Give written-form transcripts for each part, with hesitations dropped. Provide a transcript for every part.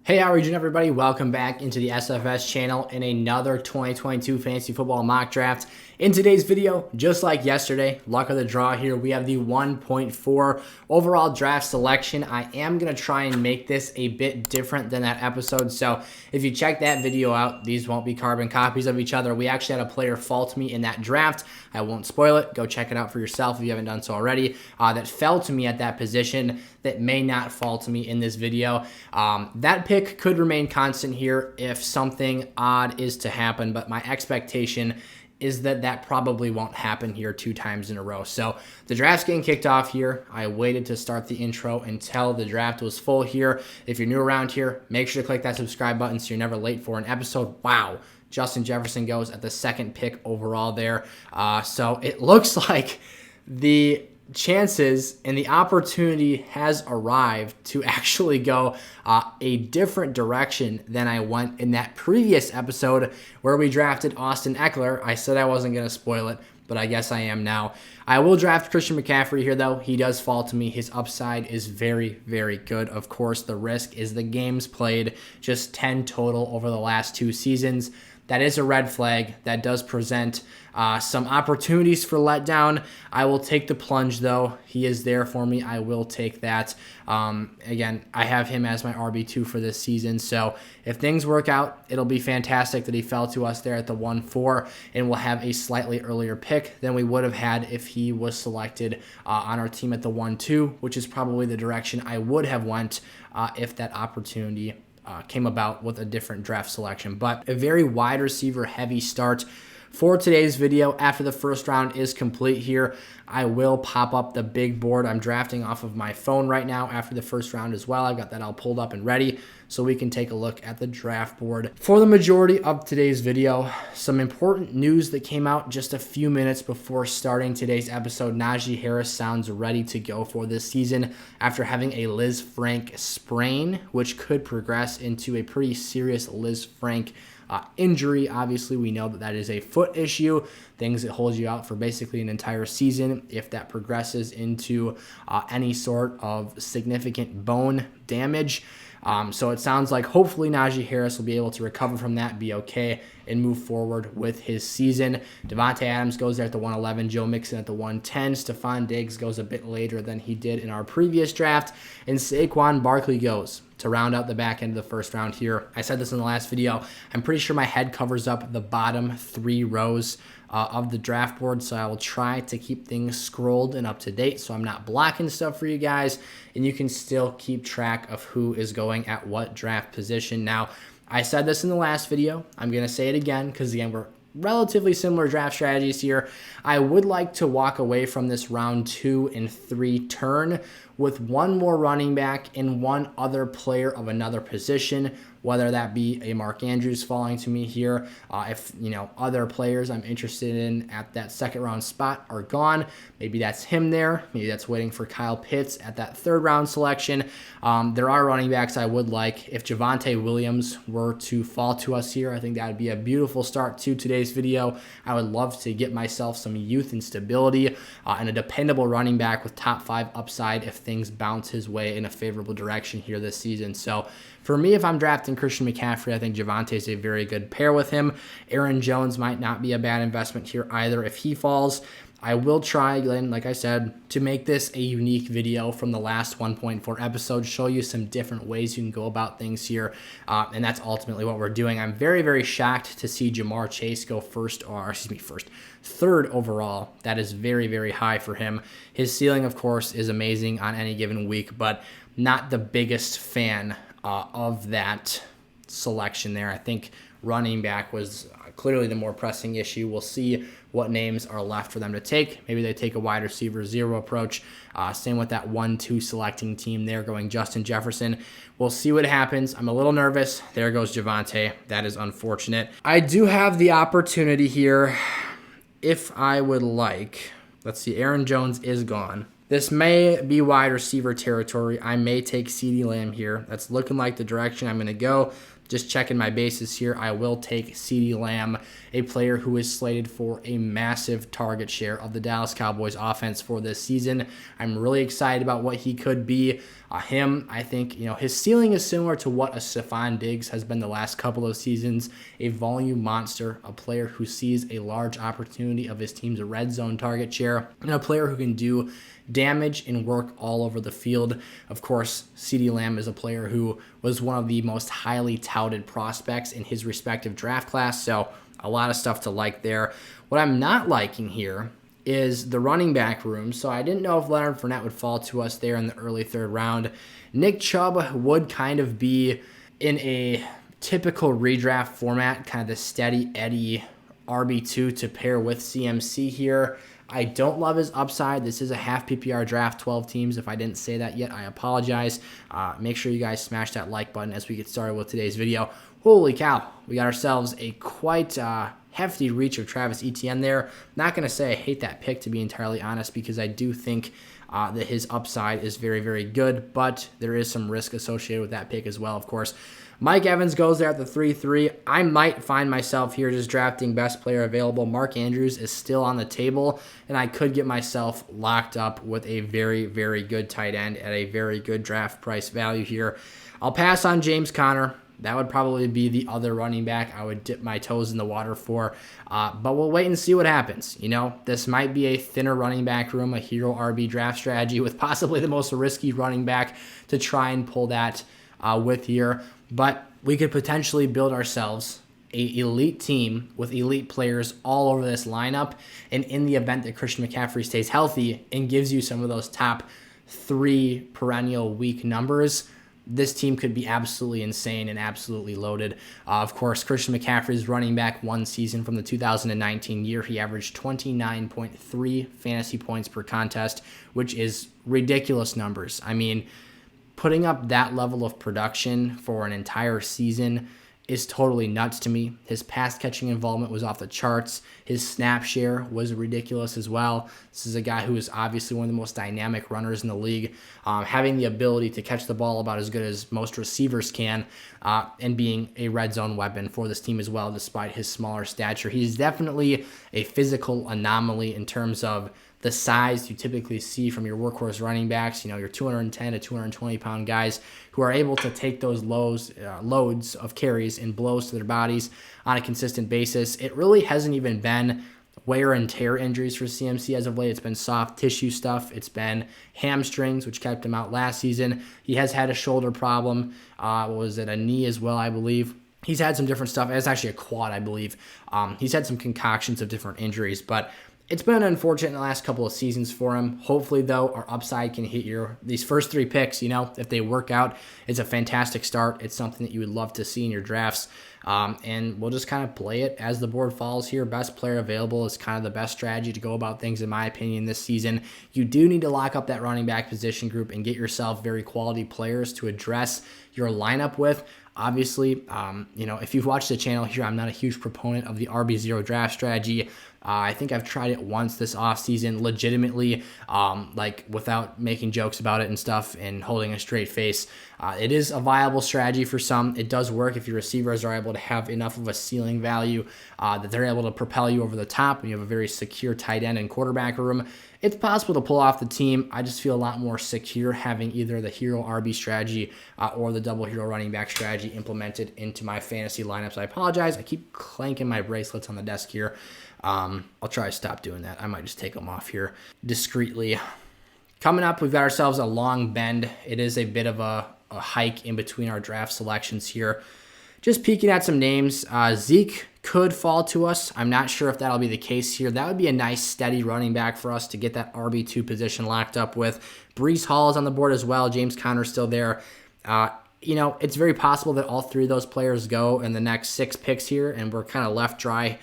Hey, how are you doing, everybody? Welcome back into the SFS channel in another 2022 Fantasy Football Mock Draft. In today's video, just like yesterday, luck of the draw here, we have the 1.4 overall draft selection. I am going to try and make this a bit different than that episode. So if you check that video out, these won't be carbon copies of each other. We actually had a player fault me in that draft. I won't spoil it. Go check it out for yourself if you haven't done so already. That fell to me at that position that may not fall to me in this video. That pick could remain constant here if something odd is to happen, but my expectation is that that probably won't happen here 2 times in a row. So the draft's getting kicked off here. I waited to start the intro until the draft was full here. If you're new around here, make sure to click that subscribe button so you're never late for an episode. Wow. Justin Jefferson goes at the 2nd pick overall there. So it looks like the chances and the opportunity has arrived to actually go a different direction than I went in that previous episode where we drafted Austin Eckler. I said I wasn't going to spoil it, but I guess I am now. I will draft Christian McCaffrey here, though. He does fall to me. His upside is very, very good. Of course, the risk is the games played, just 10 total over the last 2 seasons. That is a red flag. That does present some opportunities for letdown. I will take the plunge, though. He is there for me. I will take that. Again, I have him as my RB2 for this season. So if things work out, it'll be fantastic that he fell to us there at the 1-4, and we'll have a slightly earlier pick than we would have had if he was selected on our team at the 1-2, which is probably the direction I would have went if that opportunity came about with a different draft selection. But a very wide receiver heavy start for today's video. After the first round is complete here, I will pop up the big board. I'm drafting off of my phone right now after the first round as well. I've got that all pulled up and ready so we can take a look at the draft board. For the majority of today's video, some important news that came out just a few minutes before starting today's episode. Najee Harris sounds ready to go for this season after having a Liz Frank sprain, which could progress into a pretty serious Liz Frank injury. Obviously, we know that that is a foot issue, things that hold you out for basically an entire season if that progresses into any sort of significant bone damage. So it sounds like hopefully Najee Harris will be able to recover from that, be okay, and move forward with his season. Devontae Adams goes there at the 111, Joe Mixon at the 110, Stephon Diggs goes a bit later than he did in our previous draft, and Saquon Barkley goes to round out the back end of the first round here. I said this in the last video. I'm pretty sure my head covers up the bottom 3 rows of the draft board, so I will try to keep things scrolled and up to date so I'm not blocking stuff for you guys, and you can still keep track of who is going at what draft position. Now, I said this in the last video. I'm going to say it again because, again, we're relatively similar draft strategies here. I would like to walk away from this round 2 and 3 turn with 1 more running back and 1 other player of another position, whether that be a Mark Andrews falling to me here. If, other players I'm interested in at that 2nd round spot are gone, maybe that's him there. Maybe that's waiting for Kyle Pitts at that 3rd round selection. There are running backs I would like. If Javonte Williams were to fall to us here, I think that would be a beautiful start to today's video. I would love to get myself some youth and stability and a dependable running back with top 5 upside if things bounce his way in a favorable direction here this season. So for me, if I'm drafting Christian McCaffrey, I think Javonte is a very good pair with him. Aaron Jones might not be a bad investment here either if he falls. I will try, again, like I said, to make this a unique video from the last 1.4 episode, show you some different ways you can go about things here, and that's ultimately what we're doing. I'm very, very shocked to see Jamar Chase go 3rd overall. That is very, very high for him. His ceiling, of course, is amazing on any given week, but not the biggest fan of that selection there. I think running back was clearly the more pressing issue. We'll see what names are left for them to take. Maybe they take a wide receiver 0 approach. Same with that 1-2 selecting team there going Justin Jefferson. We'll see what happens. I'm a little nervous. There goes Javonte. That is unfortunate. I do have the opportunity here if I would like. Let's see. Aaron Jones is gone. This may be wide receiver territory. I may take CeeDee Lamb here. That's looking like the direction I'm going to go. just checking my bases here, I will take CeeDee Lamb, a player who is slated for a massive target share of the Dallas Cowboys offense for this season. I'm really excited about what he could be. I think, his ceiling is similar to what a Stephon Diggs has been the last couple of seasons, a volume monster, a player who sees a large opportunity of his team's red zone target share, and a player who can do damage and work all over the field. Of course, CeeDee Lamb is a player who was one of the most highly touted prospects in his respective draft class, so a lot of stuff to like there. What I'm not liking here is the running back room, so I didn't know if Leonard Fournette would fall to us there in the early third round. Nick Chubb would kind of be in a typical redraft format, kind of the steady Eddie RB2 to pair with CMC here. I don't love his upside. This is a half PPR draft, 12 teams. If I didn't say that yet, I apologize. Make sure you guys smash that like button as we get started with today's video. Holy cow, we got ourselves a quite hefty reach of Travis Etienne there. Not going to say I hate that pick, to be entirely honest, because I do think that his upside is very, very good, but there is some risk associated with that pick as well, of course. Mike Evans goes there at the 3-3. I might find myself here just drafting best player available. Mark Andrews is still on the table, and I could get myself locked up with a very, very good tight end at a very good draft price value here. I'll pass on James Conner. That would probably be the other running back I would dip my toes in the water for, but we'll wait and see what happens. This might be a thinner running back room, a hero RB draft strategy with possibly the most risky running back to try and pull that with here. But we could potentially build ourselves an elite team with elite players all over this lineup. And in the event that Christian McCaffrey stays healthy and gives you some of those top 3 perennial week numbers, this team could be absolutely insane and absolutely loaded. Of course, Christian McCaffrey's running back one season from the 2019 year. He averaged 29.3 fantasy points per contest, which is ridiculous numbers. I mean, putting up that level of production for an entire season is totally nuts to me. His pass catching involvement was off the charts. His snap share was ridiculous as well. This is a guy who is obviously one of the most dynamic runners in the league, having the ability to catch the ball about as good as most receivers can, and being a red zone weapon for this team as well, despite his smaller stature. He's definitely a physical anomaly in terms of the size you typically see from your workhorse running backs, your 210 to 220 pound guys who are able to take those loads of carries and blows to their bodies on a consistent basis. It really hasn't even been wear and tear injuries for CMC as of late. It's been soft tissue stuff. It's been hamstrings, which kept him out last season. He has had a shoulder problem. A knee as well, I believe. He's had some different stuff. It's actually a quad, I believe. He's had some concoctions of different injuries, but it's been unfortunate in the last couple of seasons for him. Hopefully, though, our upside can hit these first 3 picks. If they work out, it's a fantastic start. It's something that you would love to see in your drafts. And we'll just kind of play it as the board falls here. Best player available is kind of the best strategy to go about things, in my opinion, this season. You do need to lock up that running back position group and get yourself very quality players to address your lineup with. Obviously, if you've watched the channel here, I'm not a huge proponent of the RB0 draft strategy. I think I've tried it once this offseason, legitimately, without making jokes about it and stuff and holding a straight face. It is a viable strategy for some. It does work if your receivers are able to have enough of a ceiling value that they're able to propel you over the top and you have a very secure tight end and quarterback room. It's possible to pull off the team. I just feel a lot more secure having either the hero RB strategy or the double hero running back strategy implemented into my fantasy lineups. I apologize. I keep clanking my bracelets on the desk here. I'll try to stop doing that. I might just take them off here discreetly. Coming up, we've got ourselves a long bend. It is a bit of a hike in between our draft selections here. Just peeking at some names. Zeke could fall to us. I'm not sure if that'll be the case here. That would be a nice steady running back for us to get that RB2 position locked up with. Breece Hall is on the board as well. James Conner's still there. It's very possible that all 3 of those players go in the next 6 picks here, and we're kind of left dry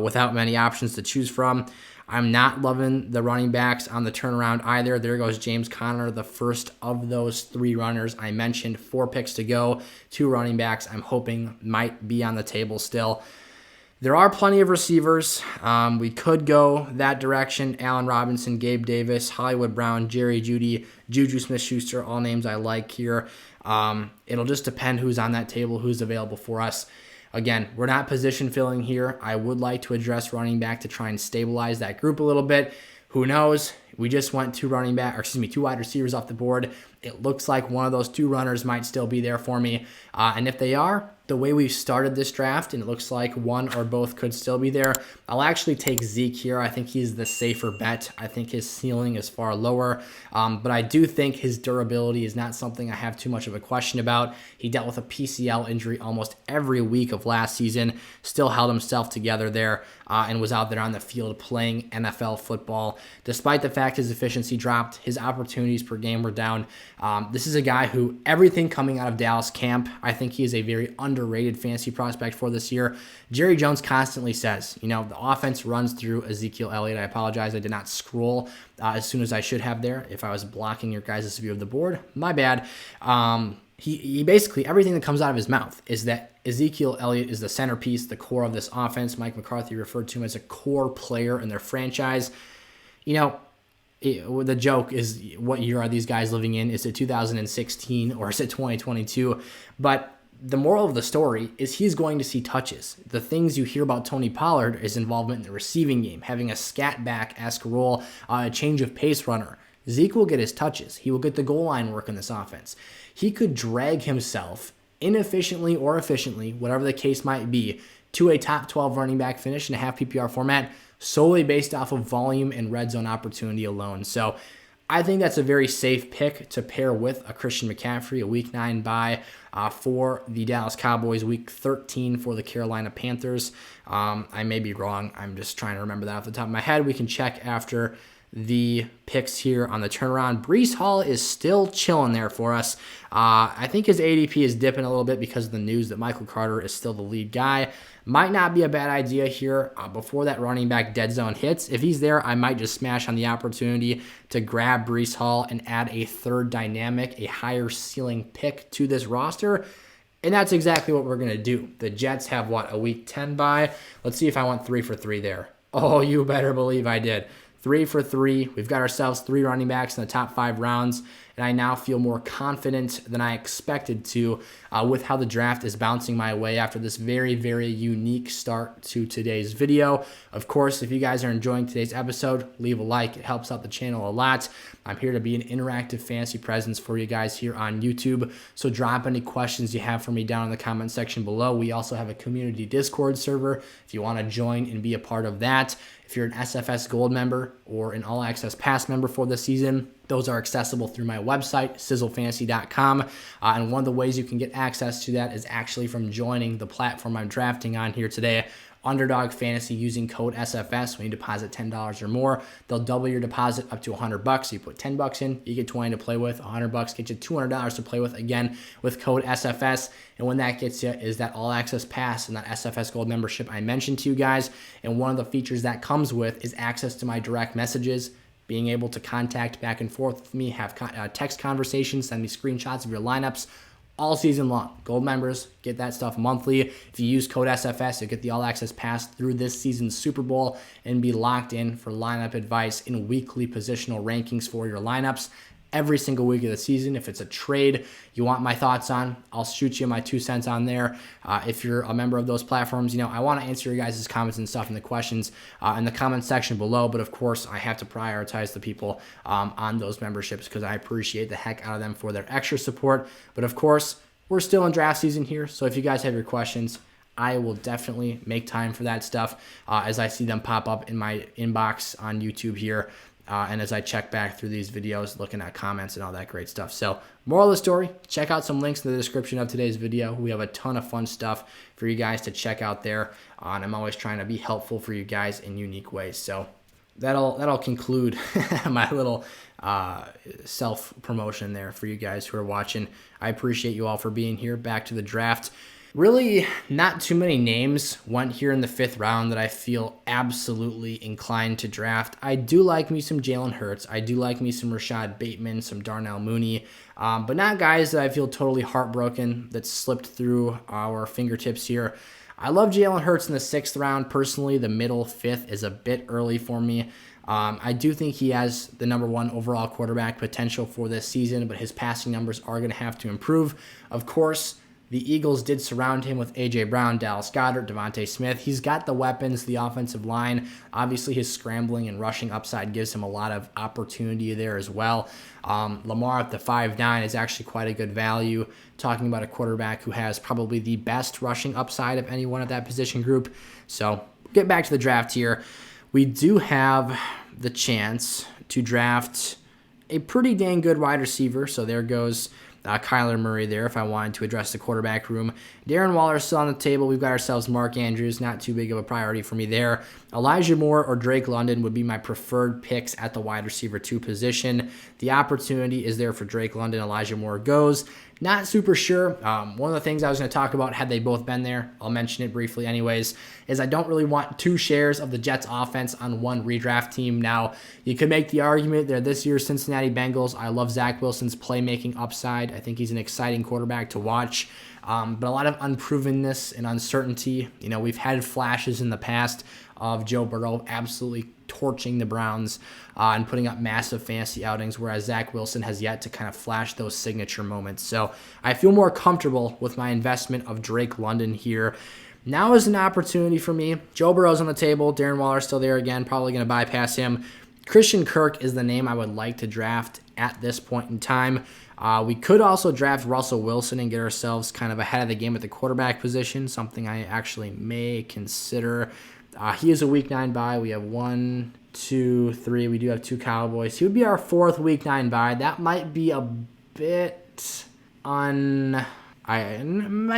without many options to choose from. I'm not loving the running backs on the turnaround either. There goes James Conner, the first of those 3 runners I mentioned. 4 picks to go, 2 running backs I'm hoping might be on the table still. There are plenty of receivers. We could go that direction. Allen Robinson, Gabe Davis, Hollywood Brown, Jerry Jeudy, Juju Smith-Schuster, all names I like here. It'll just depend who's on that table, who's available for us. Again, we're not position filling here. I would like to address running back to try and stabilize that group a little bit. Who knows? We just went two wide receivers off the board. It looks like one of those two runners might still be there for me. And if they are, the way we've started this draft, and it looks like one or both could still be there, I'll actually take Zeke here. I think he's the safer bet. I think his ceiling is far lower, but I do think his durability is not something I have too much of a question about. He dealt with a PCL injury almost every week of last season, still held himself together there, and was out there on the field playing NFL football. Despite the fact his efficiency dropped, his opportunities per game were down. This is a guy who, everything coming out of Dallas camp, I think he is a very underrated fantasy prospect for this year. Jerry Jones constantly says, the offense runs through Ezekiel Elliott. I apologize, I did not scroll as soon as I should have there. If I was blocking your guys' view of the board, my bad. He basically, everything that comes out of his mouth is that Ezekiel Elliott is the centerpiece, the core of this offense. Mike McCarthy referred to him as a core player in their franchise. The joke is, what year are these guys living in? Is it 2016 or is it 2022? But the moral of the story is he's going to see touches. The things you hear about Tony Pollard is involvement in the receiving game, having a scat back-esque role, a change of pace runner. Zeke will get his touches. He will get the goal line work in this offense. He could drag himself inefficiently or efficiently, whatever the case might be, to a top 12 running back finish in a half PPR format solely based off of volume and red zone opportunity alone. So I think that's a very safe pick to pair with a Christian McCaffrey, a Week 9 bye for the Dallas Cowboys, Week 13 for the Carolina Panthers. I may be wrong. I'm just trying to remember that off the top of my head. We can check after the picks here on the turnaround. Breece Hall is still chilling there for us. I think his ADP is dipping a little bit because of the news that Michael Carter is still the lead guy. Might not be a bad idea here before that running back dead zone hits. If he's there, I might just smash on the opportunity to grab Breece Hall and add a third dynamic, a higher ceiling pick to this roster. And that's exactly what we're going to do. The Jets have, a Week 10 bye? Let's see if I went 3 for 3 there. Oh, you better believe I did. 3 for 3. We've got ourselves 3 running backs in the top 5 rounds, and I now feel more confident than I expected to with how the draft is bouncing my way after this very, very unique start to today's video. Of course, if you guys are enjoying today's episode, leave a like. It helps out the channel a lot. I'm here to be an interactive fantasy presence for you guys here on YouTube, so drop any questions you have for me down in the comment section below. We also have a community Discord server if you want to join and be a part of that. If you're an SFS Gold member or an All Access Pass member for this season, those are accessible through my website, sizzlefantasy.com. And one of the ways you can get access to that is actually from joining the platform I'm drafting on here today, Underdog Fantasy, using code SFS. When you deposit $10 or more, they'll double your deposit up to $100. So you put $10 in, you get $20 to play with. $100 gets you $200 to play with, again, with code SFS. And when that gets you is that All Access Pass and that SFS Gold membership I mentioned to you guys. And one of the features that comes with is access to my direct messages, being able to contact back and forth with me, have text conversations, send me screenshots of your lineups all season long. Gold members get that stuff monthly. If you use code SFS, you'll get the All Access Pass through this season's Super Bowl and be locked in for lineup advice and weekly positional rankings for your lineups every single week of the season. If it's a trade you want my thoughts on, I'll shoot you my 2 cents on there. If you're a member of those platforms, I want to answer your guys' comments and stuff in the questions in the comment section below. But of course, I have to prioritize the people on those memberships because I appreciate the heck out of them for their extra support. But of course, we're still in draft season here. So if you guys have your questions, I will definitely make time for that stuff as I see them pop up in my inbox on YouTube here. And as I check back through these videos, looking at comments and all that great stuff. So moral of the story, check out some links in the description of today's video. We have a ton of fun stuff for you guys to check out there. And I'm always trying to be helpful for you guys in unique ways. So that'll conclude my little self-promotion there for you guys who are watching. I appreciate you all for being here. Back to the draft. Really, not too many names went here in the 5th round that I feel absolutely inclined to draft. I do like me some Jalen Hurts. I do like me some Rashad Bateman, some Darnell Mooney, but not guys that I feel totally heartbroken that slipped through our fingertips here. I love Jalen Hurts in the 6th round. Personally, the middle 5th is a bit early for me. I do think he has the #1 overall quarterback potential for this season, but his passing numbers are going to have to improve. Of course, the Eagles did surround him with A.J. Brown, Dallas Goedert, Devontae Smith. He's got the weapons, the offensive line. Obviously, his scrambling and rushing upside gives him a lot of opportunity there as well. Lamar at the 5'9" is actually quite a good value. Talking about a quarterback who has probably the best rushing upside of anyone at that position group. So, get back to the draft here. We do have the chance to draft a pretty dang good wide receiver. So there goes Kyler Murray there if I wanted to address the quarterback room. Darren Waller is still on the table. We've got ourselves Mark Andrews, not too big of a priority for me there. Elijah Moore or Drake London would be my preferred picks at the wide receiver 2 position. The opportunity is there for Drake London. Elijah Moore goes. Not super sure. One of the things I was going to talk about had they both been there, I'll mention it briefly anyways, is I don't really want 2 shares of the Jets offense on one redraft team. Now, you could make the argument they're this year's Cincinnati Bengals. I love Zach Wilson's playmaking upside. I think he's an exciting quarterback to watch. But a lot of unprovenness and uncertainty. You know, we've had flashes in the past of Joe Burrow absolutely torching the Browns and putting up massive fantasy outings, whereas Zach Wilson has yet to kind of flash those signature moments. So I feel more comfortable with my investment of Drake London here. Now is an opportunity for me. Joe Burrow's on the table. Darren Waller's still there again. Probably going to bypass him. Christian Kirk is the name I would like to draft at this point in time. We could also draft Russell Wilson and get ourselves kind of ahead of the game at the quarterback position, something I actually may consider. He is a Week 9 bye. We have 1, 2, 3. We do have 2 Cowboys. He would be our 4th Week 9 bye. That might be a bit might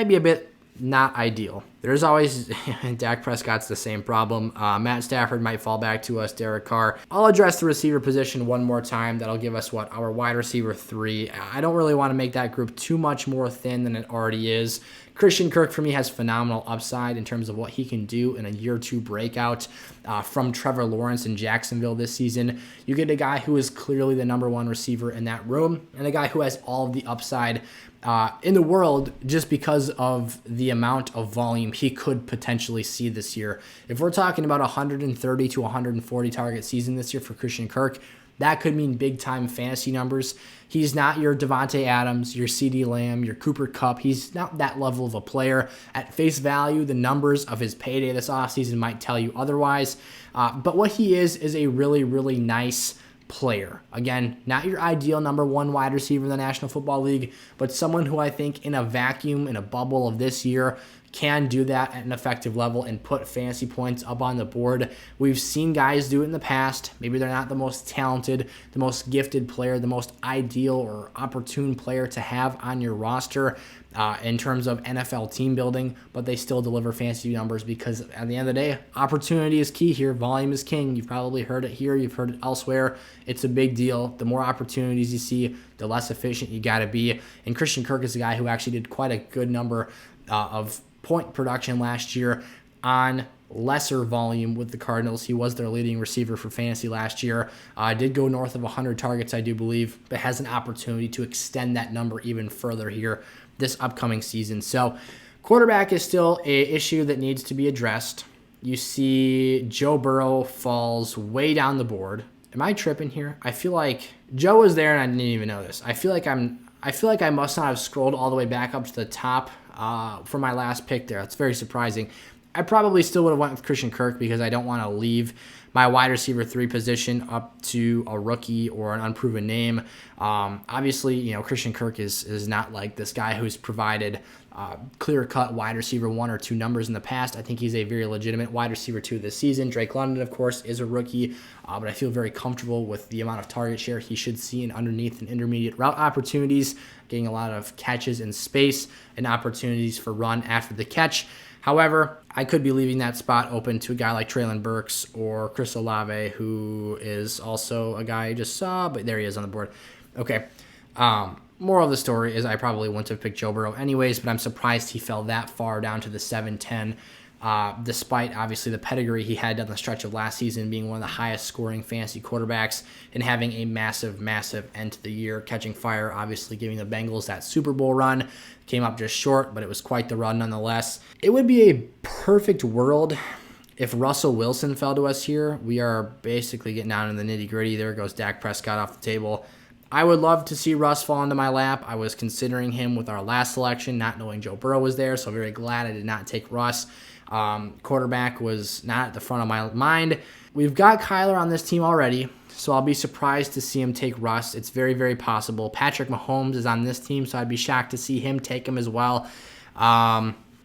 be a bit not ideal. There's always, Dak Prescott's the same problem. Matt Stafford might fall back to us, Derek Carr. I'll address the receiver position one more time. That'll give us, our wide receiver 3. I don't really want to make that group too much more thin than it already is. Christian Kirk, for me, has phenomenal upside in terms of what he can do in a year 2 breakout from Trevor Lawrence in Jacksonville this season. You get a guy who is clearly the #1 receiver in that room and a guy who has all of the upside in the world just because of the amount of volume he could potentially see this year. If we're talking about 130 to 140 target season this year for Christian Kirk, that could mean big-time fantasy numbers. He's not your Devontae Adams, your CeeDee Lamb, your Cooper Kupp. He's not that level of a player. At face value, the numbers of his payday this offseason might tell you otherwise. But what he is a really, really nice player. Again, not your ideal #1 wide receiver in the National Football League, but someone who I think in a vacuum, in a bubble of this year, can do that at an effective level and put fantasy points up on the board. We've seen guys do it in the past. Maybe they're not the most talented, the most gifted player, the most ideal or opportune player to have on your roster in terms of NFL team building, but they still deliver fantasy numbers because at the end of the day, opportunity is key here. Volume is king. You've probably heard it here. You've heard it elsewhere. It's a big deal. The more opportunities you see, the less efficient you got to be. And Christian Kirk is a guy who actually did quite a good number of point production last year on lesser volume with the Cardinals. He was their leading receiver for fantasy last year. Did go north of 100 targets, I do believe, but has an opportunity to extend that number even further here this upcoming season. So quarterback is still an issue that needs to be addressed. You see Joe Burrow falls way down the board. Am I tripping here? I feel like Joe was there and I didn't even know this. I feel like I must not have scrolled all the way back up to the top for my last pick there. That's very surprising. I probably still would have went with Christian Kirk because I don't want to leave my wide receiver 3 position up to a rookie or an unproven name. Obviously, Christian Kirk is not like this guy who's provided clear-cut wide receiver 1 or 2 numbers in the past. I think he's a very legitimate wide receiver 2 this season. Drake London, of course, is a rookie, but I feel very comfortable with the amount of target share he should see in underneath and intermediate route opportunities, getting a lot of catches in space and opportunities for run after the catch. However, I could be leaving that spot open to a guy like Treylon Burks or Chris Olave, who is also a guy I just saw, but there he is on the board. Okay. Moral of the story is I probably wouldn't have picked Joe Burrow anyways, but I'm surprised he fell that far down to the 7-10, despite obviously the pedigree he had down the stretch of last season, being one of the highest scoring fantasy quarterbacks and having a massive, massive end to the year, catching fire, obviously giving the Bengals that Super Bowl run. Came up just short, but it was quite the run nonetheless. It would be a perfect world if Russell Wilson fell to us here. We are basically getting down in the nitty-gritty. There goes Dak Prescott off the table. I would love to see Russ fall into my lap. I was considering him with our last selection, not knowing Joe Burrow was there, so very glad I did not take Russ. Quarterback was not at the front of my mind. We've got Kyler on this team already, so I'll be surprised to see him take Russ. It's very, very possible. Patrick Mahomes is on this team, so I'd be shocked to see him take him as well.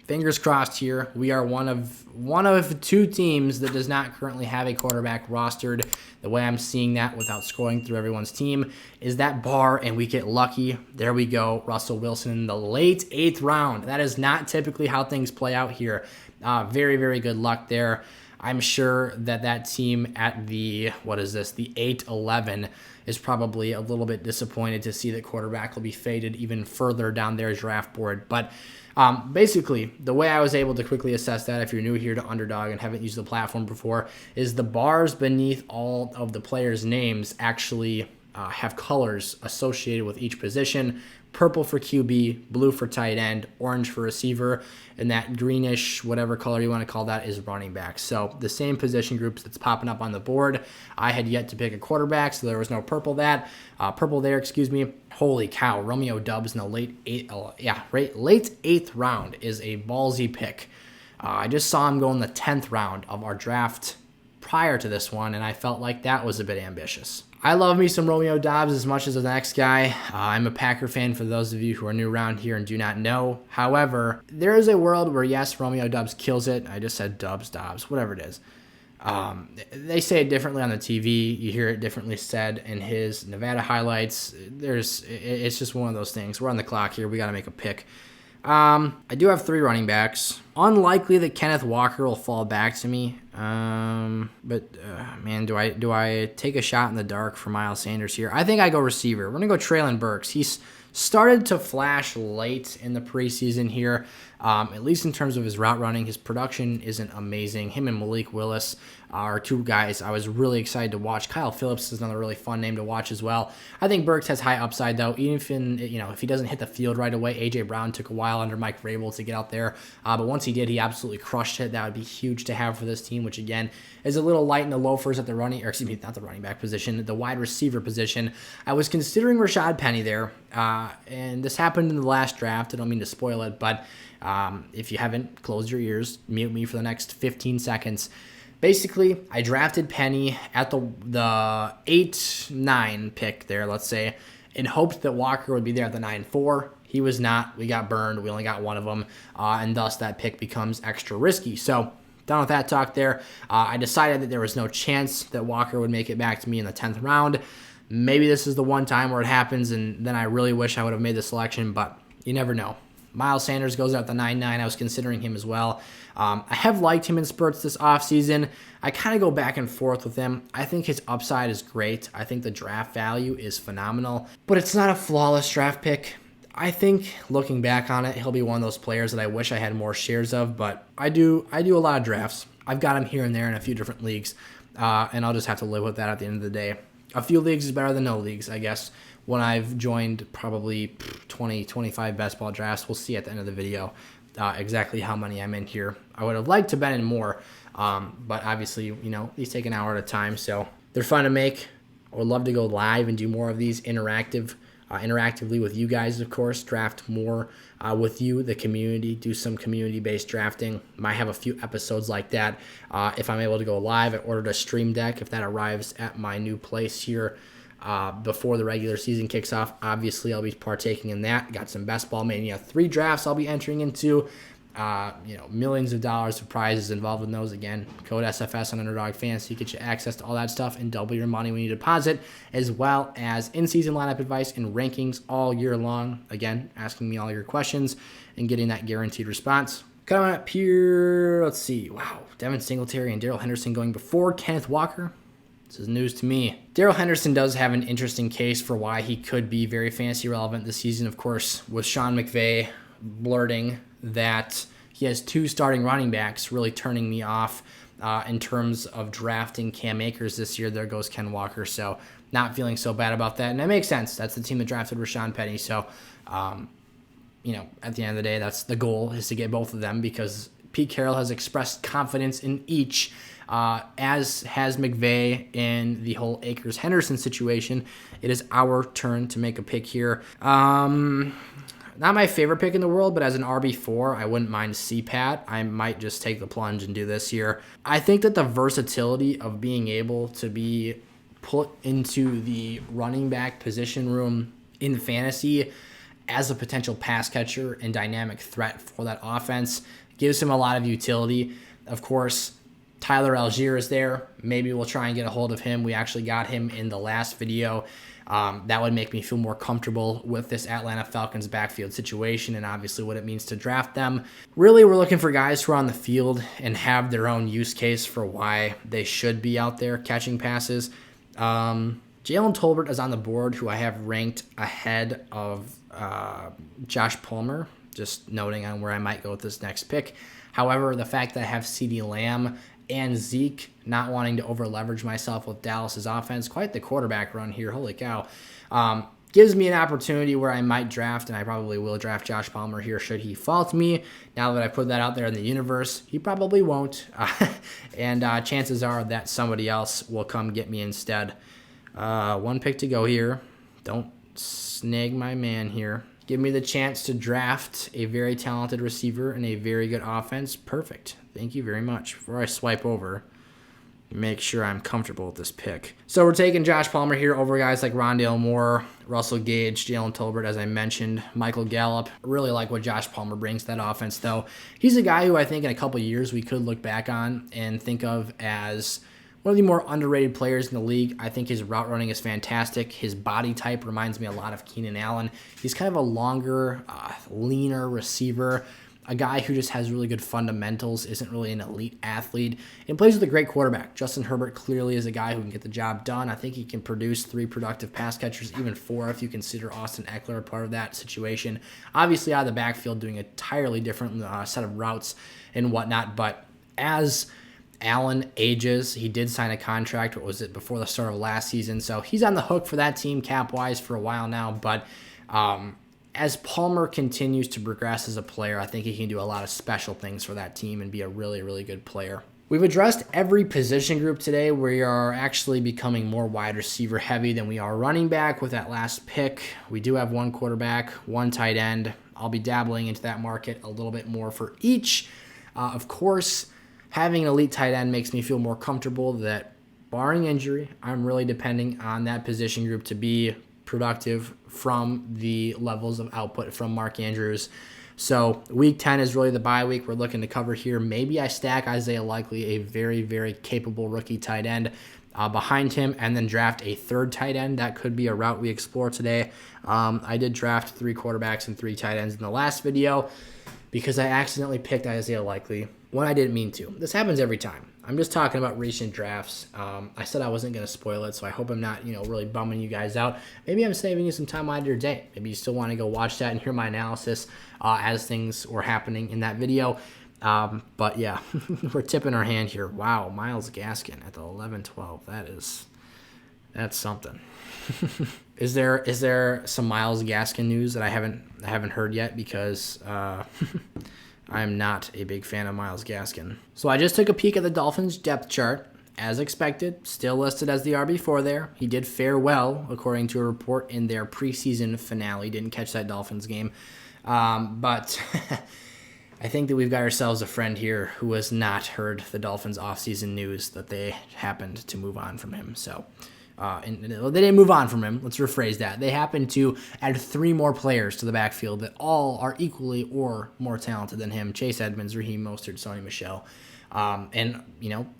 Fingers crossed here. We are one of two teams that does not currently have a quarterback rostered. The way I'm seeing that without scrolling through everyone's team is that bar, and we get lucky. There we go. Russell Wilson in the late 8th round. That is not typically how things play out here. Very, very good luck there. I'm sure that team at the 8-11 is probably a little bit disappointed to see that quarterback will be faded even further down their draft board. But basically, the way I was able to quickly assess that, if you're new here to Underdog and haven't used the platform before, is the bars beneath all of the players' names actually have colors associated with each position. Purple for QB, blue for tight end, orange for receiver, and that greenish, whatever color you want to call that, is running back. So the same position groups that's popping up on the board. I had yet to pick a quarterback, so there was no purple there, excuse me. Holy cow, Romeo Doubs in the late 8th round is a ballsy pick. I just saw him go in the 10th round of our draft prior to this one, and I felt like that was a bit ambitious. I love me some Romeo Doubs as much as the next guy. I'm a Packer fan for those of you who are new around here and do not know. However, there is a world where, yes, Romeo Doubs kills it. I just said Doubs, whatever it is. They say it differently on the TV. You hear it differently said in his Nevada highlights. It's just one of those things. We're on the clock here. We got to make a pick. I do have 3 running backs. Unlikely that Kenneth Walker will fall back to me. But man, do I take a shot in the dark for Miles Sanders here? I think I go receiver. We're gonna go Traylon Burks. He's started to flash late in the preseason here. At least in terms of his route running, his production isn't amazing. Him and Malik Willis are 2 guys I was really excited to watch. Kyle Phillips is another really fun name to watch as well. I think Burks has high upside though. Even if he doesn't hit the field right away, AJ Brown took a while under Mike Vrabel to get out there, but once he did, he absolutely crushed it. That would be huge to have for this team, which again is a little light in the loafers at the not the running back position, the wide receiver position. I was considering Rashad Penny there, and this happened in the last draft. I don't mean to spoil it, but if you haven't, close your ears, mute me for the next 15 seconds. Basically, I drafted Penny at the 8-9 pick there, let's say, in hopes that Walker would be there at the 9-4. He was not. We got burned. We only got one of them, and thus that pick becomes extra risky. So, done with that talk there. I decided that there was no chance that Walker would make it back to me in the 10th round. Maybe this is the one time where it happens, and then I really wish I would have made the selection, but you never know. Miles Sanders goes out the 9-9. I was considering him as well. I have liked him in spurts this offseason. I kind of go back and forth with him. I think his upside is great. I think the draft value is phenomenal, but it's not a flawless draft pick. I think looking back on it, he'll be one of those players that I wish I had more shares of, but I do a lot of drafts. I've got him here and there in a few different leagues, and I'll just have to live with that at the end of the day. A few leagues is better than no leagues, I guess. When I've joined probably 20, 25 best ball drafts, we'll see at the end of the video exactly how many I'm in here. I would have liked to bet in more, but obviously, these take an hour at a time, so they're fun to make. I would love to go live and do more of these interactively with you guys, of course, draft more with you, the community, do some community-based drafting. Might have a few episodes like that. If I'm able to go live, I ordered a stream deck. If that arrives at my new place here before the regular season kicks off, obviously I'll be partaking in that. Got some Best Ball Mania 3 drafts I'll be entering into. Millions of dollars of prizes involved in those. Again, code SFS on Underdog Fantasy, get you access to all that stuff and double your money when you deposit, as well as in-season lineup advice and rankings all year long. Again, asking me all your questions and getting that guaranteed response. Coming up here, let's see. Wow, Devin Singletary and Darrell Henderson going before Kenneth Walker. This is news to me. Darrell Henderson does have an interesting case for why he could be very fantasy relevant this season. Of course, with Sean McVay blurting that he has 2 starting running backs, really turning me off in terms of drafting Cam Akers this year. There goes Ken Walker. So not feeling so bad about that. And that makes sense. That's the team that drafted Rashawn Penny. So, you know, at the end of the day, that's the goal, is to get both of them, because Pete Carroll has expressed confidence in each, as has McVay in the whole Akers-Henderson situation. It is our turn to make a pick here. Not my favorite pick in the world, but as an RB4, I wouldn't mind CPAT. I might just take the plunge and do this here. I think that the versatility of being able to be put into the running back position room in fantasy as a potential pass catcher and dynamic threat for that offense gives him a lot of utility. Of course, Tyler Algier is there. Maybe we'll try and get a hold of him. We actually got him in the last video. That would make me feel more comfortable with this Atlanta Falcons backfield situation and obviously what it means to draft them. Really, we're looking for guys who are on the field and have their own use case for why they should be out there catching passes. Jalen Tolbert is on the board, who I have ranked ahead of Josh Palmer, just noting on where I might go with this next pick. However, the fact that I have CeeDee Lamb and Zeke, not wanting to over-leverage myself with Dallas's offense, quite the quarterback run here, holy cow, gives me an opportunity where I might draft, and I probably will draft Josh Palmer here should he fall to me. Now that I put that out there in the universe, he probably won't, and chances are that somebody else will come get me instead. 1 pick to go here. Don't snag my man here. Give me the chance to draft a very talented receiver and a very good offense. Perfect. Thank you very much. Before I swipe over, make sure I'm comfortable with this pick. So we're taking Josh Palmer here over guys like Rondale Moore, Russell Gage, Jalen Tolbert, as I mentioned, Michael Gallup. I really like what Josh Palmer brings to that offense, though. He's a guy who I think in a couple years we could look back on and think of as one of the more underrated players in the league. I think his route running is fantastic. His body type reminds me a lot of Keenan Allen. He's kind of a longer, leaner receiver, a guy who just has really good fundamentals, isn't really an elite athlete, and plays with a great quarterback. Justin Herbert clearly is a guy who can get the job done. I think he can produce 3 productive pass catchers, even 4 if you consider Austin Eckler a part of that situation. Obviously out of the backfield doing a entirely different set of routes and whatnot, but as Allen ages, he did sign a contract, what was it, before the start of last season, so he's on the hook for that team cap-wise for a while now, but as Palmer continues to progress as a player, I think he can do a lot of special things for that team and be a really, really good player. We've addressed every position group today. We are actually becoming more wide receiver heavy than we are running back with that last pick. We do have 1 quarterback, 1 tight end. I'll be dabbling into that market a little bit more for each. Of course, having an elite tight end makes me feel more comfortable that, barring injury, I'm really depending on that position group to be productive from the levels of output from Mark Andrews. So week 10 is really the bye week we're looking to cover here. Maybe I stack Isaiah Likely, a very, very capable rookie tight end, behind him, and then draft a 3rd tight end. That could be a route we explore today. I did draft 3 quarterbacks and 3 tight ends in the last video because I accidentally picked Isaiah Likely when I didn't mean to. This happens every time. I'm just talking about recent drafts. I said I wasn't going to spoil it, so I hope I'm not, really bumming you guys out. Maybe I'm saving you some time out of your day. Maybe you still want to go watch that and hear my analysis as things were happening in that video. But yeah, we're tipping our hand here. Wow, Myles Gaskin at the 11-12. That's something. Is there some Myles Gaskin news that I haven't heard yet? Because I'm not a big fan of Myles Gaskin. So I just took a peek at the Dolphins depth chart. As expected, still listed as the RB4 there. He did fare well, according to a report in their preseason finale. Didn't catch that Dolphins game. But I think that we've got ourselves a friend here who has not heard the Dolphins offseason news that they happened to move on from him. So and they didn't move on from him. Let's rephrase that. They happened to add 3 more players to the backfield that all are equally or more talented than him. Chase Edmonds, Raheem Mostert, Sony Michel. And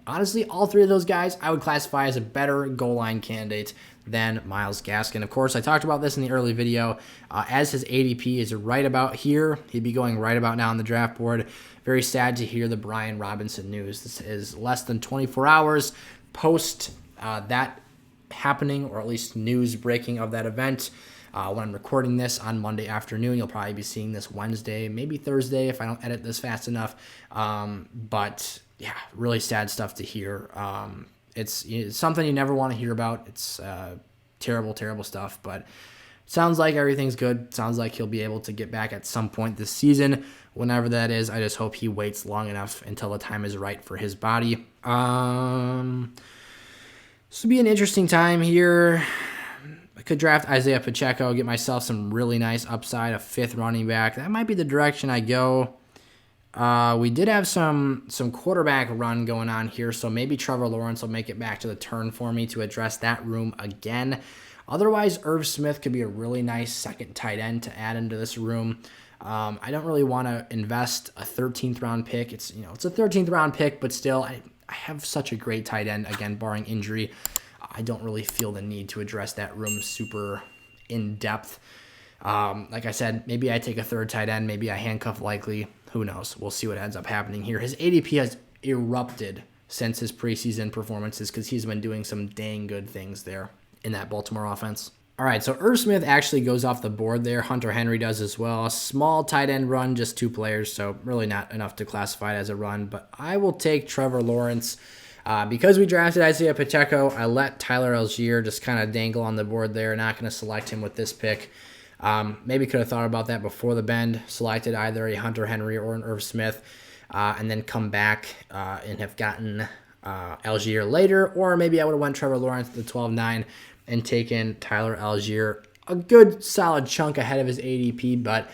honestly, all 3 of those guys I would classify as a better goal line candidate than Myles Gaskin. Of course, I talked about this in the early video. As his ADP is right about here, he'd be going right about now on the draft board. Very sad to hear the Brian Robinson news. This is less than 24 hours post that happening, or at least news breaking of that event. When I'm recording this on Monday afternoon, you'll probably be seeing this Wednesday, maybe Thursday if I don't edit this fast enough. But yeah, really sad stuff to hear. It's something you never want to hear about. It's terrible, terrible stuff. But sounds like everything's good. Sounds like he'll be able to get back at some point this season. Whenever that is, I just hope he waits long enough until the time is right for his body. This will be an interesting time here. I could draft Isaiah Pacheco, get myself some really nice upside, a 5th running back. That might be the direction I go. We did have some quarterback run going on here, so maybe Trevor Lawrence will make it back to the turn for me to address that room again. Otherwise, Irv Smith could be a really nice second tight end to add into this room. I don't really want to invest a 13th round pick. It's a 13th round pick, but still, I have such a great tight end, again, barring injury. I don't really feel the need to address that room super in depth. Like I said, maybe I take a 3rd tight end. Maybe I handcuff Likely. Who knows? We'll see what ends up happening here. His ADP has erupted since his preseason performances because he's been doing some dang good things there in that Baltimore offense. All right, so Irv Smith actually goes off the board there. Hunter Henry does as well. A small tight end run, just 2 players, so really not enough to classify it as a run. But I will take Trevor Lawrence. Because we drafted Isaiah Pacheco, I let Tyler Algier just kind of dangle on the board there. Not going to select him with this pick. Maybe could have thought about that before the bend. Selected either a Hunter Henry or an Irv Smith, and then come back and have gotten Algier later. Or maybe I would have went Trevor Lawrence at the 12-9 and taken Tyler Algier a good solid chunk ahead of his ADP, but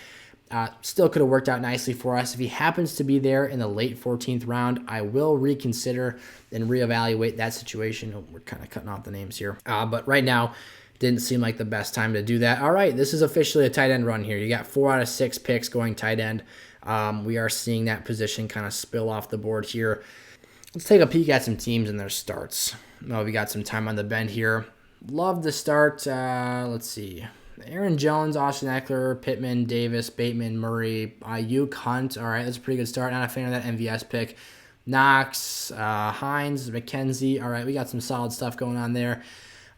still could have worked out nicely for us. If he happens to be there in the late 14th round, I will reconsider and reevaluate that situation. Oh, we're kind of cutting off the names here. But right now, didn't seem like the best time to do that. All right, this is officially a tight end run here. You got 4 out of 6 picks going tight end. We are seeing that position kind of spill off the board here. Let's take a peek at some teams and their starts. Oh, we got some time on the bend here. Love the start. Let's see. Aaron Jones, Austin Eckler, Pittman, Davis, Bateman, Murray, Ayuk, Hunt. All right, that's a pretty good start. Not a fan of that MVS pick. Knox, Hines, McKenzie. All right, we got some solid stuff going on there.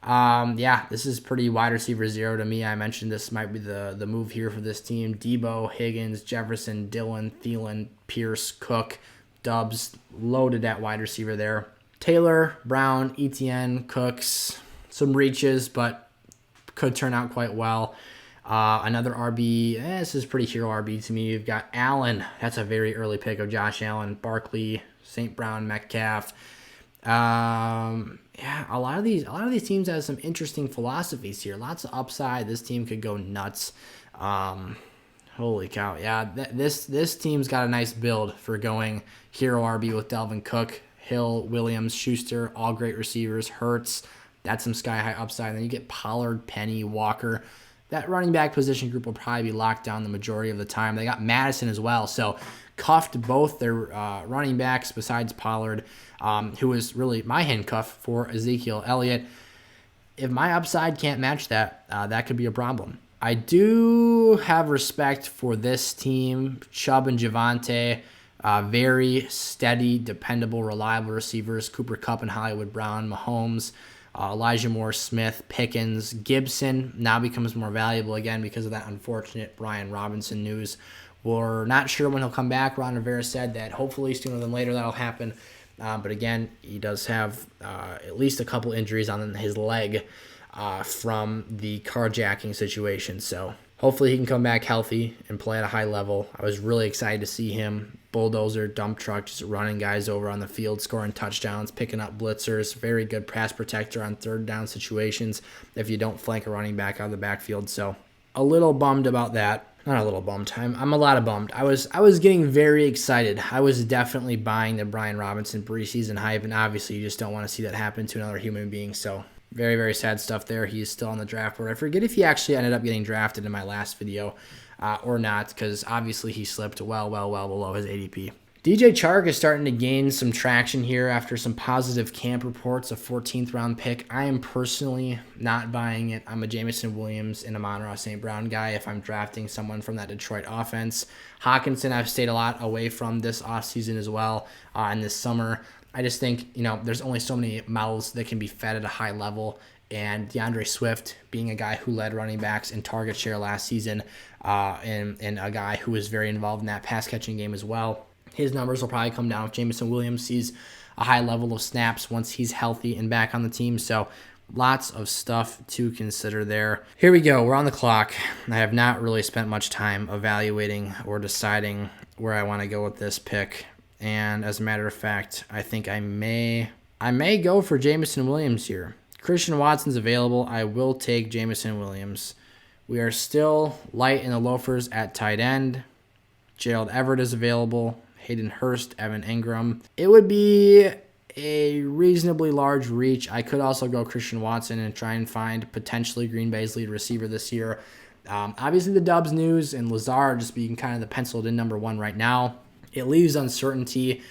Yeah, this is pretty wide receiver 0 to me. I mentioned this might be the move here for this team. Debo, Higgins, Jefferson, Dillon, Thielen, Pierce, Cook, Dubs. Loaded at wide receiver there. Taylor, Brown, Etienne, Cooks. Some reaches, but could turn out quite well. Another RB. This is pretty hero RB to me. You've got Allen. That's a very early pick of Josh Allen. Barkley, St. Brown, Metcalf. Yeah, a lot of these teams have some interesting philosophies here. Lots of upside. This team could go nuts. Holy cow! Yeah, this team's got a nice build for going hero RB with Dalvin Cook, Hill, Williams, Schuster, all great receivers. Hurts. That's some sky-high upside. And then you get Pollard, Penny, Walker. That running back position group will probably be locked down the majority of the time. They got Madison as well. So cuffed both their running backs besides Pollard, who was really my handcuff for Ezekiel Elliott. If my upside can't match that, that could be a problem. I do have respect for this team. Chubb and Javonte, very steady, dependable, reliable receivers. Cooper Kupp and Hollywood Brown, Mahomes, Elijah Moore, Smith, Pickens, Gibson now becomes more valuable again because of that unfortunate Brian Robinson news. We're not sure when he'll come back. Ron Rivera said that hopefully sooner than later that'll happen. But again, he does have at least a couple injuries on his leg from the carjacking situation. So hopefully he can come back healthy and play at a high level. I was really excited to see him. Bulldozer, dump truck, just running guys over on the field, scoring touchdowns, picking up blitzers. Very good pass protector on 3rd down situations if you don't flank a running back out of the backfield. So a little bummed about that. Not a little bummed. I'm a lot of bummed. I was getting very excited. I was definitely buying the Brian Robinson preseason hype, and obviously you just don't want to see that happen to another human being. So very, very sad stuff there. He's still on the draft board. I forget if he actually ended up getting drafted in my last video or not, because obviously he slipped well below his ADP. DJ Chark is starting to gain some traction here after some positive camp reports, a 14th round pick. I am personally not buying it. I'm a Jameson Williams and Amon-Ra St. Brown guy if I'm drafting someone from that Detroit offense. Hawkinson I've stayed a lot away from this offseason as well and this summer. I just think, there's only so many mouths that can be fed at a high level. And DeAndre Swift being a guy who led running backs in target share last season and a guy who was very involved in that pass-catching game as well. His numbers will probably come down if Jameson Williams sees a high level of snaps once he's healthy and back on the team. So lots of stuff to consider there. Here we go. We're on the clock. I have not really spent much time evaluating or deciding where I want to go with this pick. And as a matter of fact, I think I may go for Jameson Williams here. Christian Watson's available. I will take Jameson Williams. We are still light in the loafers at tight end. Gerald Everett is available. Hayden Hurst, Evan Ingram. It would be a reasonably large reach. I could also go Christian Watson and try and find potentially Green Bay's lead receiver this year. Obviously, the Dubs news and Lazard just being kind of the penciled in number one right now. It leaves uncertainty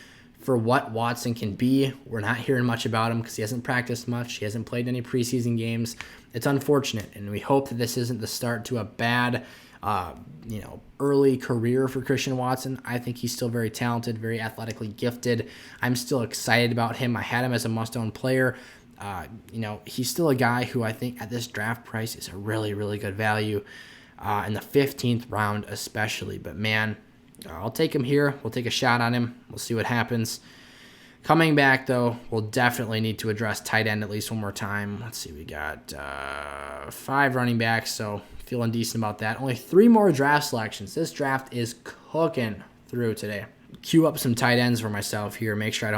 for what Watson can be. We're not hearing much about him because he hasn't practiced much. He hasn't played any preseason games. It's unfortunate, and we hope that this isn't the start to a bad early career for Christian Watson. I think he's still very talented, very athletically gifted. I'm still excited about him. I had him as a must-own player. He's still a guy who I think at this draft price is a really, really good value in the 15th round especially. But, man, I'll take him here. We'll take a shot on him. We'll see what happens. Coming back, though, we'll definitely need to address tight end at least one more time. Let's see. We got 5 running backs, so feeling decent about that. Only 3 more draft selections. This draft is cooking through today. Queue up some tight ends for myself here. Make sure I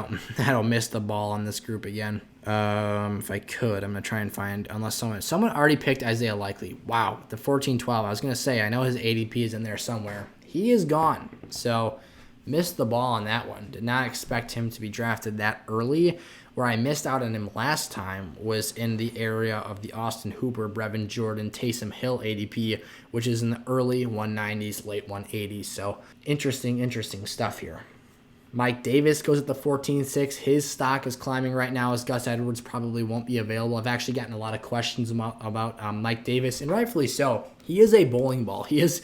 don't miss the ball on this group again. If I could, I'm going to try and find, unless someone already picked Isaiah Likely. Wow, the 14-12. I was going to say, I know his ADP is in there somewhere. He is gone, so missed the ball on that one. Did not expect him to be drafted that early. Where I missed out on him last time was in the area of the Austin Hooper, Brevin Jordan, Taysom Hill ADP, which is in the early 190s, late 180s. So interesting stuff here. Mike Davis goes at the 14-6. His stock is climbing right now as Gus Edwards probably won't be available. I've actually gotten a lot of questions about Mike Davis, and rightfully so. He is a bowling ball. He is,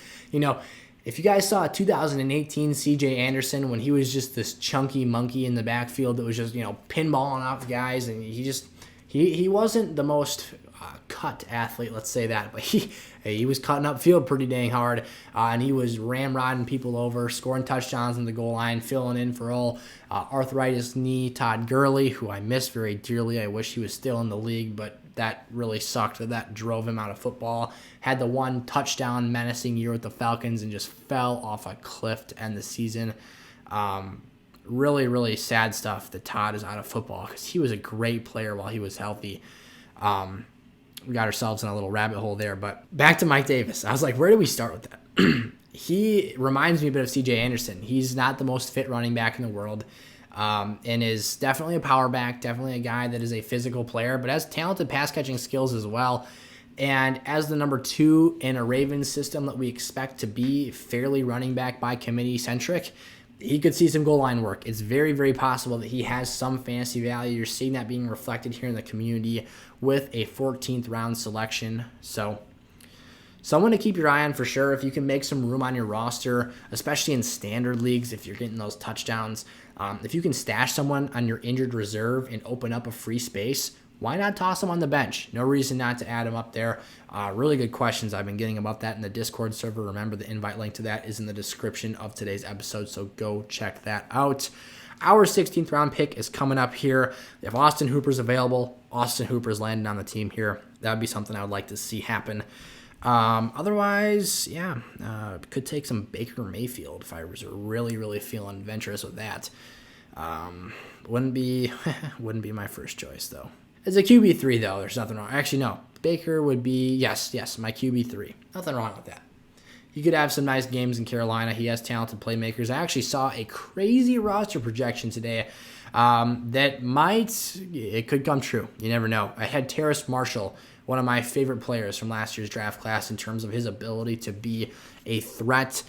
if you guys saw 2018 C.J. Anderson when he was just this chunky monkey in the backfield that was just, pinballing off guys, and he wasn't the most cut athlete, let's say that, but he was cutting up field pretty dang hard, and he was ramrodding people over, scoring touchdowns in the goal line, filling in for old arthritis knee Todd Gurley, who I miss very dearly. I wish he was still in the league, but that really sucked. That drove him out of football. Had the one touchdown menacing year with the Falcons and just fell off a cliff to end the season. Really, really sad stuff that Todd is out of football because he was a great player while he was healthy. We got ourselves in a little rabbit hole there, but back to Mike Davis. I was like, where do we start with that? He reminds me a bit of C.J. Anderson. He's not the most fit running back in the world. And is definitely a power back, definitely a guy that is a physical player, but has talented pass-catching skills as well. And as the number 2 in a Ravens system that we expect to be fairly running back by committee-centric, he could see some goal line work. It's very, very possible that he has some fantasy value. You're seeing that being reflected here in the community with a 14th round selection. So someone to keep your eye on for sure. If you can make some room on your roster, especially in standard leagues, if you're getting those touchdowns, if you can stash someone on your injured reserve and open up a free space, why not toss them on the bench? No reason not to add them up there. Really good questions I've been getting about that in the Discord server. Remember, the invite link to that is in the description of today's episode, so go check that out. Our 16th round pick is coming up here. If Austin Hooper's available, Austin Hooper's landing on the team here. That would be something I would like to see happen. Otherwise, could take some Baker Mayfield if I was really, really feeling adventurous with that. Wouldn't be my first choice though. As a QB3 though, there's nothing wrong. Actually, no. Baker would be yes, my QB3. Nothing wrong with that. He could have some nice games in Carolina. He has talented playmakers. I actually saw a crazy roster projection today that it could come true. You never know. I had Terrace Marshall, one of my favorite players from last year's draft class in terms of his ability to be a threat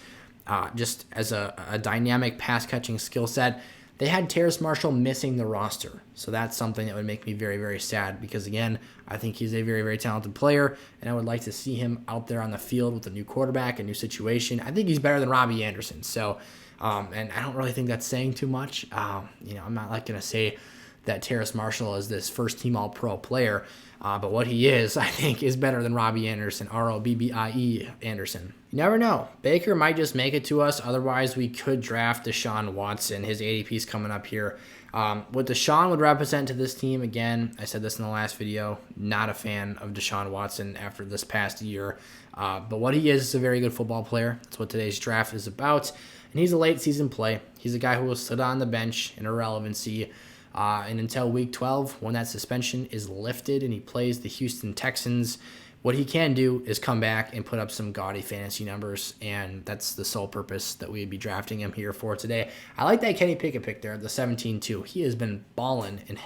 just as a dynamic pass-catching skill set. They had Terrace Marshall missing the roster. So that's something that would make me very, very sad because, again, I think he's a very, very talented player, and I would like to see him out there on the field with a new quarterback, a new situation. I think he's better than Robbie Anderson. So, and I don't really think that's saying too much. I'm not like going to say that Terrace Marshall is this first-team All-Pro player, but what he is, I think, is better than Robbie Anderson, Robbie Anderson. You never know. Baker might just make it to us. Otherwise, we could draft Desean Watson. His ADP is coming up here. What Desean would represent to this team, again, I said this in the last video, not a fan of Desean Watson after this past year. But what he is a very good football player. That's what today's draft is about. And he's a late-season play. He's a guy who will sit on the bench in irrelevancy. And until week 12, when that suspension is lifted and he plays the Houston Texans, what he can do is come back and put up some gaudy fantasy numbers, and that's the sole purpose that we'd be drafting him here for today. I like that Kenny Pickett pick there, the 17-2. He has been balling and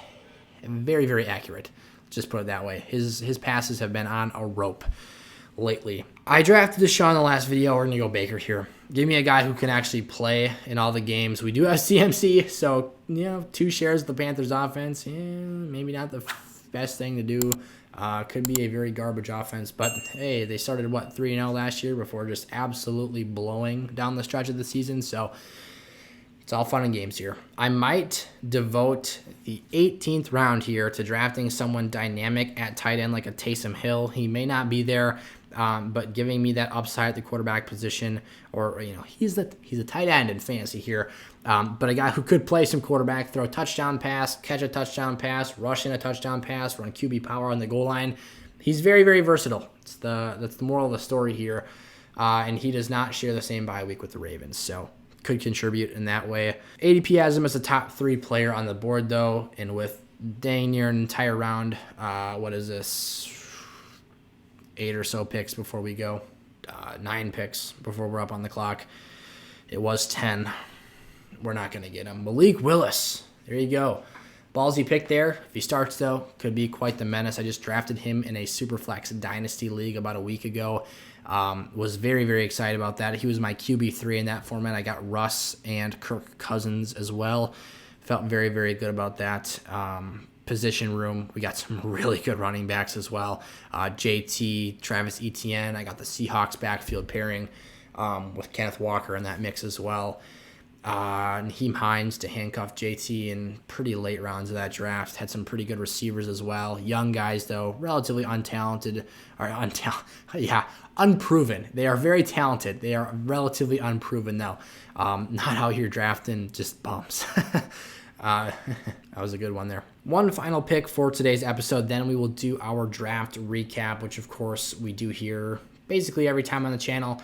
very, very accurate. Just put it that way. His passes have been on a rope lately. I drafted Desean in the last video. We're going to go Baker here. Give me a guy who can actually play in all the games. We do have CMC, so 2 shares of the Panthers offense. Maybe not the best thing to do. Could be a very garbage offense, but hey, they started 3-0 last year before just absolutely blowing down the stretch of the season. So it's all fun and games here. I might devote the 18th round here to drafting someone dynamic at tight end like a Taysom Hill. He may not be there, but giving me that upside at the quarterback position, or he's a tight end in fantasy here. But a guy who could play some quarterback, throw a touchdown pass, catch a touchdown pass, rush in a touchdown pass, run QB power on the goal line. He's very, very versatile. That's the moral of the story here. And he does not share the same bye week with the Ravens, so could contribute in that way. ADP has him as a top 3 player on the board, though, and with dang near an entire round, what is this, 8 or so picks before we go, 9 picks before we're up on the clock. It was 10. We're not going to get him. Malik Willis. There you go. Ballsy pick there. If he starts, though, could be quite the menace. I just drafted him in a Superflex Dynasty League about a week ago. Was very, very excited about that. He was my QB3 in that format. I got Russ and Kirk Cousins as well. Felt very, very good about that. Position room, we got some really good running backs as well. JT, Travis Etienne. I got the Seahawks backfield pairing with Kenneth Walker in that mix as well. Naheem Hines to handcuff JT in pretty late rounds of that draft. Had some pretty good receivers as well. Young guys, though, relatively unproven. They are very talented. They are relatively unproven, though. Not out here drafting just bums. That was a good one there. One final pick for today's episode, then we will do our draft recap, which, of course, we do here basically every time on the channel.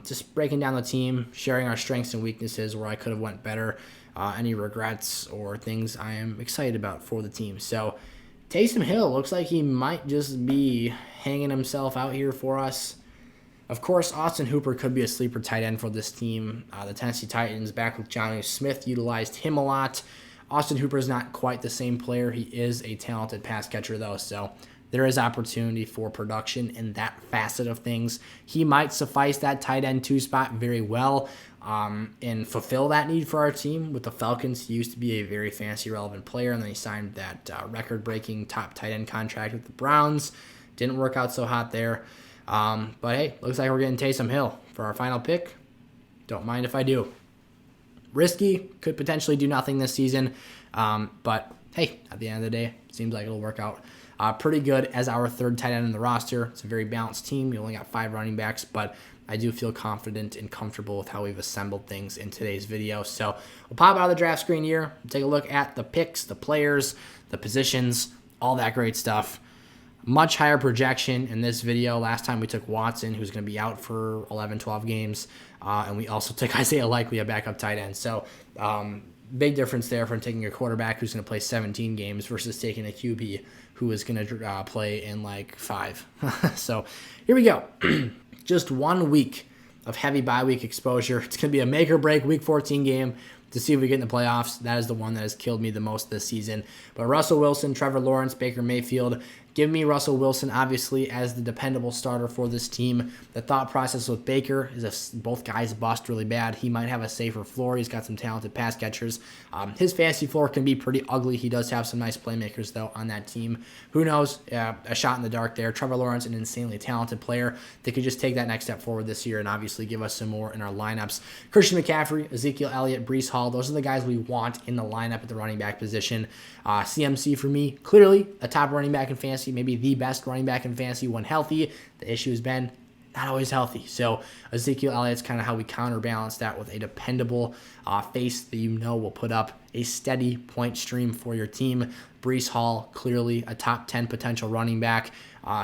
Just breaking down the team, sharing our strengths and weaknesses, where I could have went better, any regrets or things I am excited about for the team. So Taysom Hill looks like he might just be hanging himself out here for us. Of course, Austin Hooper could be a sleeper tight end for this team. The Tennessee Titans, back with Jonnu Smith, utilized him a lot. Austin Hooper is not quite the same player. He is a talented pass catcher, though, so there is opportunity for production in that facet of things. He might suffice that tight end 2 spot very well and fulfill that need for our team. With the Falcons, he used to be a very fantasy relevant player, and then he signed that record-breaking top tight end contract with the Browns. Didn't work out so hot there. But hey, looks like we're getting Taysom Hill for our final pick. Don't mind if I do. Risky, could potentially do nothing this season. But hey, at the end of the day, seems like it'll work out pretty good as our 3rd tight end in the roster. It's a very balanced team. We only got 5 running backs, but I do feel confident and comfortable with how we've assembled things in today's video. So we'll pop out of the draft screen here, take a look at the picks, the players, the positions, all that great stuff. Much higher projection in this video. Last time we took Watson, who's going to be out for 11, 12 games. And we also took Isaiah Likely, a backup tight end. So big difference there from taking a quarterback who's going to play 17 games versus taking a QB who is going to play in like 5. So here we go. Just 1 week of heavy bye week exposure. It's going to be a make or break week 14 game to see if we get in the playoffs. That is the one that has killed me the most this season. But Russell Wilson, Trevor Lawrence, Baker Mayfield, Give me Russell Wilson, obviously, as the dependable starter for this team. The thought process with Baker is if both guys bust really bad, he might have a safer floor. He's got some talented pass catchers. His fantasy floor can be pretty ugly. He does have some nice playmakers, though, on that team. Who knows? A shot in the dark there. Trevor Lawrence, an insanely talented player that could just take that next step forward this year and obviously give us some more in our lineups. Christian McCaffrey, Ezekiel Elliott, Breece Hall, those are the guys we want in the lineup at the running back position. CMC for me, clearly a top running back in fantasy, maybe the best running back in fantasy when healthy. The issue has been not always healthy. So Ezekiel Elliott's kind of how we counterbalance that with a dependable face that you know will put up a steady point stream for your team. Breece Hall, clearly a top 10 potential running back.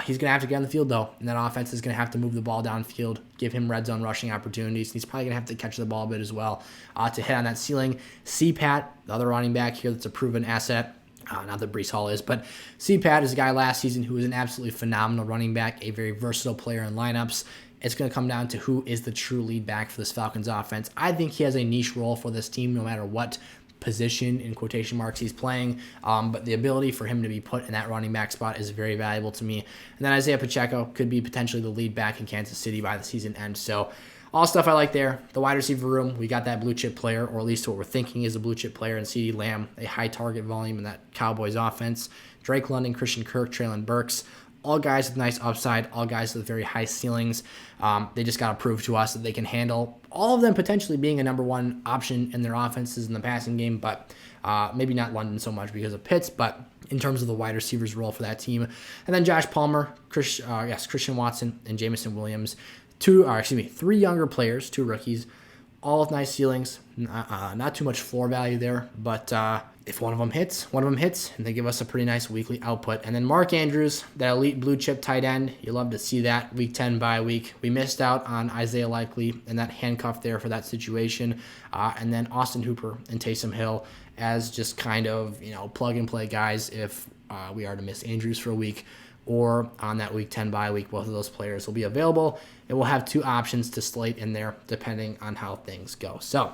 He's going to have to get on the field, though, and that offense is going to have to move the ball downfield, give him red zone rushing opportunities. He's probably going to have to catch the ball a bit as well to hit on that ceiling. CPAT, the other running back here that's a proven asset. Not that Breece Hall is, but CPAT is a guy last season who was an absolutely phenomenal running back, a very versatile player in lineups. It's going to come down to who is the true lead back for this Falcons offense. I think he has a niche role for this team no matter what position, in quotation marks, he's playing, but the ability for him to be put in that running back spot is very valuable to me. And then Isaiah Pacheco could be potentially the lead back in Kansas City by the season end. So all stuff I like there. The wide receiver room, we got that blue chip player, or at least what we're thinking is a blue chip player in CeeDee Lamb, a high target volume in that Cowboys offense. Drake London, Christian Kirk, Traylon Burks, all guys with nice upside, all guys with very high ceilings. They just got to prove to us that they can handle all of them potentially being a number one option in their offenses in the passing game, but maybe not London so much because of Pitts, but in terms of the wide receivers role for that team. And then Josh Palmer, Christian Watson, and Jameson Williams. Three younger players, two rookies, all with nice ceilings. Not too much floor value there, but if one of them hits, and they give us a pretty nice weekly output. And then Mark Andrews, that elite blue chip tight end, you love to see that week 10 bye week. We missed out on Isaiah Likely and that handcuff there for that situation. And then Austin Hooper and Taysom Hill as just kind of, plug and play guys if we are to miss Andrews for a week, or on that week 10 bye week, both of those players will be available, and we'll have two options to slate in there depending on how things go. So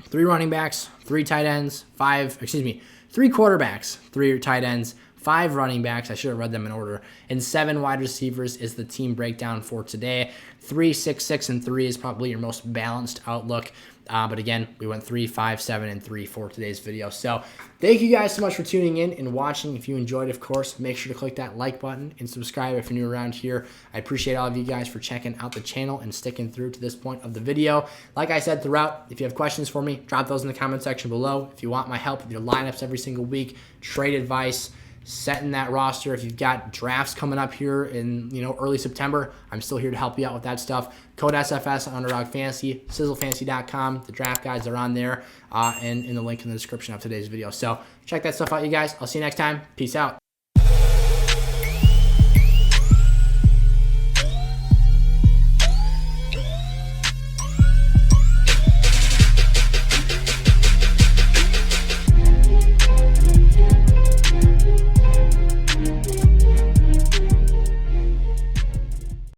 3 running backs, 3 tight ends, 3 quarterbacks, 3 tight ends, 5 running backs, I should have read them in order, and 7 wide receivers is the team breakdown for today. 3, 6, 6, and 3 is probably your most balanced outlook. But again, we went 3, 5, 7, and 3 for today's video. So thank you guys so much for tuning in and watching. If you enjoyed, of course, make sure to click that like button and subscribe if you're new around here. I appreciate all of you guys for checking out the channel and sticking through to this point of the video. Like I said throughout, if you have questions for me, drop those in the comment section below. If you want my help with your lineups every single week, trade advice, setting that roster. If you've got drafts coming up here in early September, I'm still here to help you out with that stuff. Code SFS on Underdog Fantasy, sizzlefantasy.com. The draft guides are on there and in the link in the description of today's video. So check that stuff out, you guys. I'll see you next time. Peace out.